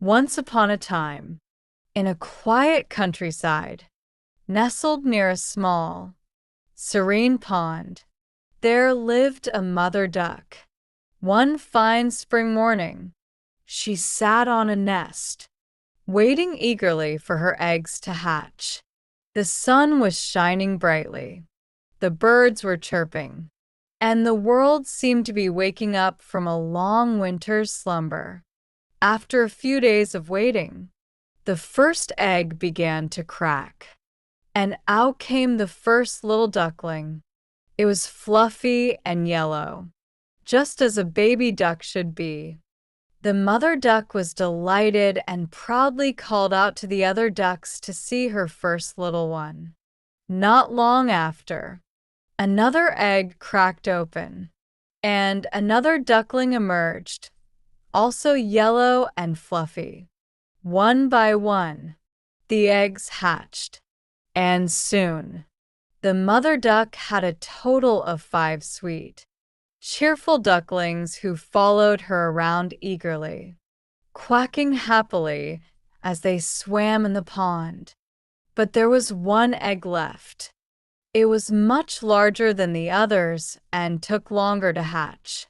Once upon a time, in a quiet countryside, nestled near a small, serene pond, there lived a mother duck. One fine spring morning, she sat on a nest, waiting eagerly for her eggs to hatch. The sun was shining brightly, the birds were chirping, and the world seemed to be waking up from a long winter's slumber. After a few days of waiting, the first egg began to crack, and out came the first little duckling. It was fluffy and yellow, just as a baby duck should be. The mother duck was delighted and proudly called out to the other ducks to see her first little one. Not long after, another egg cracked open, and another duckling emerged, also yellow and fluffy. One by one, the eggs hatched, and soon, the mother duck had a total of 5 sweet, cheerful ducklings who followed her around eagerly, quacking happily as they swam in the pond. But there was one egg left. It was much larger than the others and took longer to hatch.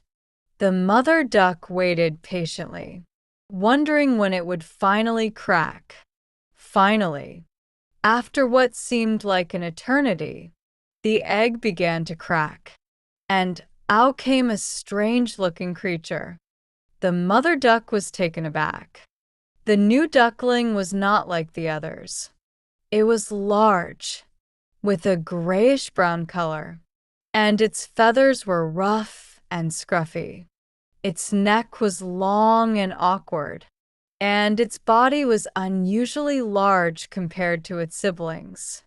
The mother duck waited patiently, wondering when it would finally crack. Finally, after what seemed like an eternity, the egg began to crack, and out came a strange-looking creature. The mother duck was taken aback. The new duckling was not like the others. It was large, with a grayish-brown color, and its feathers were rough and scruffy. Its neck was long and awkward, and its body was unusually large compared to its siblings.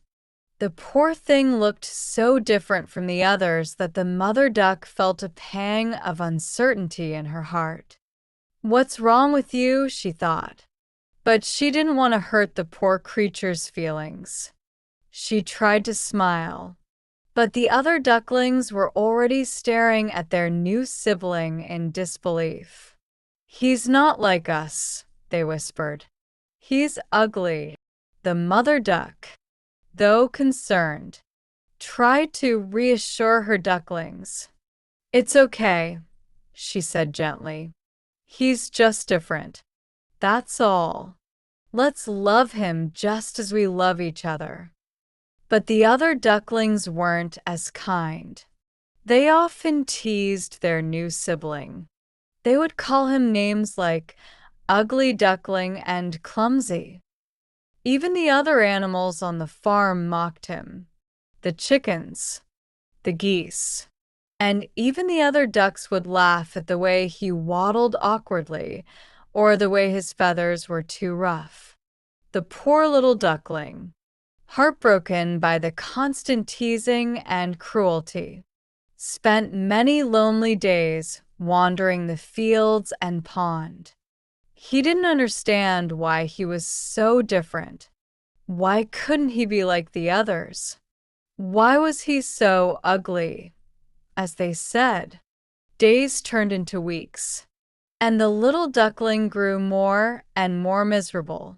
The poor thing looked so different from the others that the mother duck felt a pang of uncertainty in her heart. "What's wrong with you?" she thought. But she didn't want to hurt the poor creature's feelings. She tried to smile, but the other ducklings were already staring at their new sibling in disbelief. "He's not like us," they whispered. "He's ugly." The mother duck, though concerned, tried to reassure her ducklings. "It's okay," she said gently. "He's just different. That's all. Let's love him just as we love each other." But the other ducklings weren't as kind. They often teased their new sibling. They would call him names like Ugly Duckling and Clumsy. Even the other animals on the farm mocked him. The chickens, the geese, and even the other ducks would laugh at the way he waddled awkwardly or the way his feathers were too rough. The poor little duckling, heartbroken by the constant teasing and cruelty, spent many lonely days wandering the fields and pond. He didn't understand why he was so different. Why couldn't he be like the others? Why was he so ugly, as they said? Days turned into weeks, and the little duckling grew more and more miserable.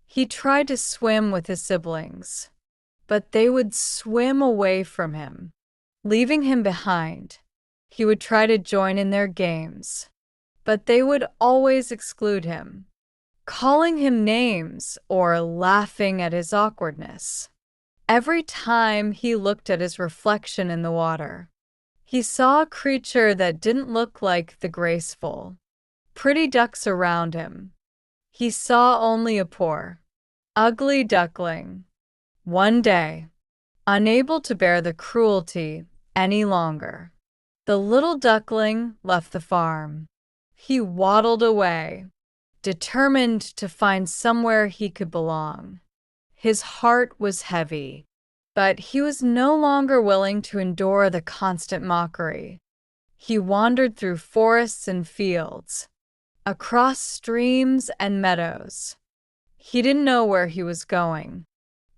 He tried to swim with his siblings, but they would swim away from him, leaving him behind. He would try to join in their games, but they would always exclude him, calling him names or laughing at his awkwardness. Every time he looked at his reflection in the water, he saw a creature that didn't look like the graceful, pretty ducks around him. He saw only a poor, ugly duckling. One day, unable to bear the cruelty any longer, the little duckling left the farm. He waddled away, determined to find somewhere he could belong. His heart was heavy, but he was no longer willing to endure the constant mockery. He wandered through forests and fields, across streams and meadows. He didn't know where he was going,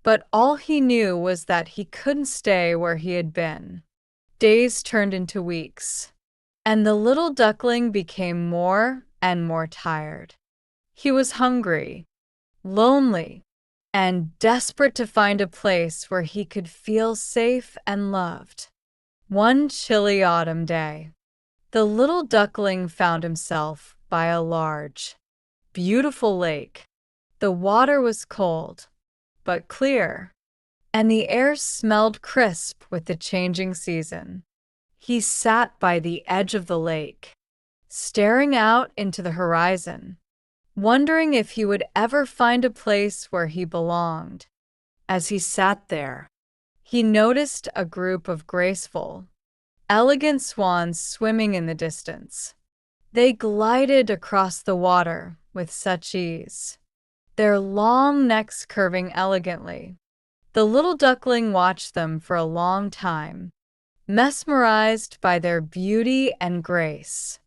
but all he knew was that he couldn't stay where he had been. Days turned into weeks, and the little duckling became more and more tired. He was hungry, lonely, and desperate to find a place where he could feel safe and loved. One chilly autumn day, the little duckling found himself by a large, beautiful lake. The water was cold, but clear, and the air smelled crisp with the changing season. He sat by the edge of the lake, staring out into the horizon, wondering if he would ever find a place where he belonged. As he sat there, he noticed a group of graceful, elegant swans swimming in the distance. They glided across the water with such ease, their long necks curving elegantly. The little duckling watched them for a long time, mesmerized by their beauty and grace.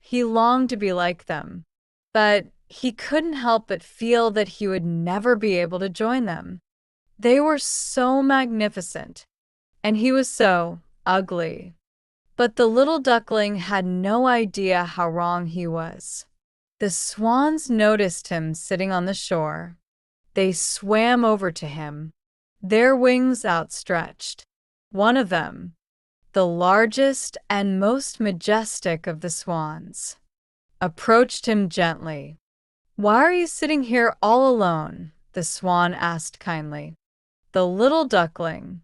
He longed to be like them, but he couldn't help but feel that he would never be able to join them. They were so magnificent, and he was so ugly. But the little duckling had no idea how wrong he was. The swans noticed him sitting on the shore. They swam over to him, their wings outstretched. One of them, the largest and most majestic of the swans, approached him gently. "Why are you sitting here all alone?" the swan asked kindly. The little duckling,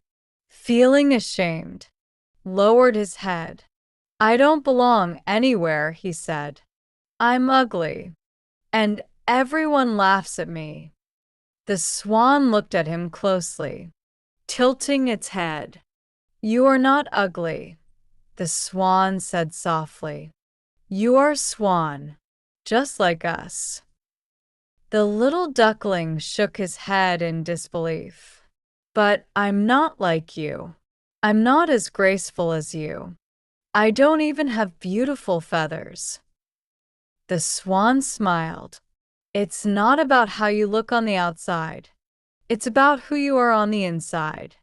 feeling ashamed, lowered his head. "I don't belong anywhere," he said. "I'm ugly, and everyone laughs at me." The swan looked at him closely, tilting its head. "You are not ugly," the swan said softly. "You are a swan, just like us." The little duckling shook his head in disbelief. "But I'm not like you. I'm not as graceful as you. I don't even have beautiful feathers." The swan smiled. "It's not about how you look on the outside. It's about who you are on the inside.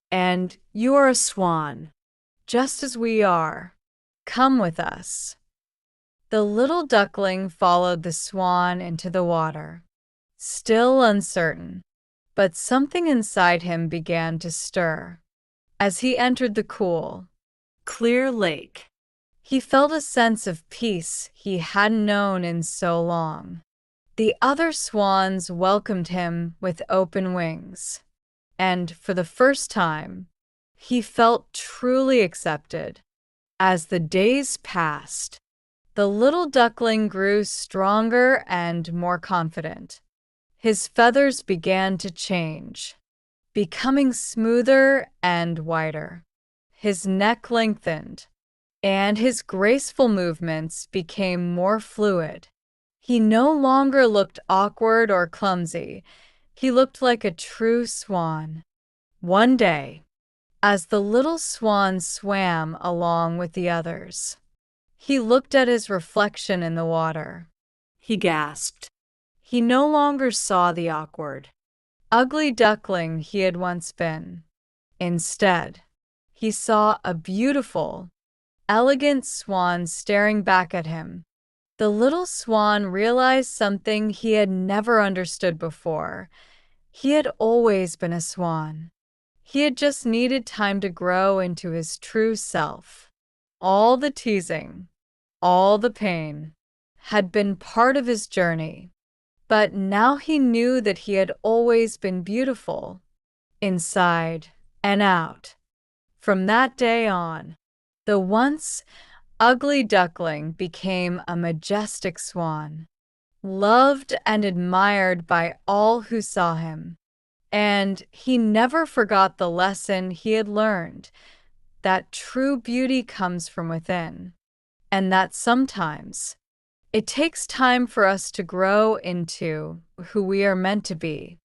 And you are a swan, just as we are. Come with us." The little duckling followed the swan into the water, still uncertain, but something inside him began to stir. As he entered the cool, clear lake, he felt a sense of peace he hadn't known in so long. The other swans welcomed him with open wings, and for the first time, he felt truly accepted. As the days passed, the little duckling grew stronger and more confident. His feathers began to change, becoming smoother and whiter. His neck lengthened, and his graceful movements became more fluid. He no longer looked awkward or clumsy. He looked like a true swan. One day, as the little swan swam along with the others, he looked at his reflection in the water. He gasped. He no longer saw the awkward, ugly duckling he had once been. Instead, he saw a beautiful, elegant swan staring back at him. The little swan realized something he had never understood before. He had always been a swan. He had just needed time to grow into his true self. All the teasing, all the pain, had been part of his journey. But now he knew that he had always been beautiful, inside and out. From that day on, the once ugly duckling became a majestic swan, loved and admired by all who saw him. And he never forgot the lesson he had learned, that true beauty comes from within, and that sometimes it takes time for us to grow into who we are meant to be.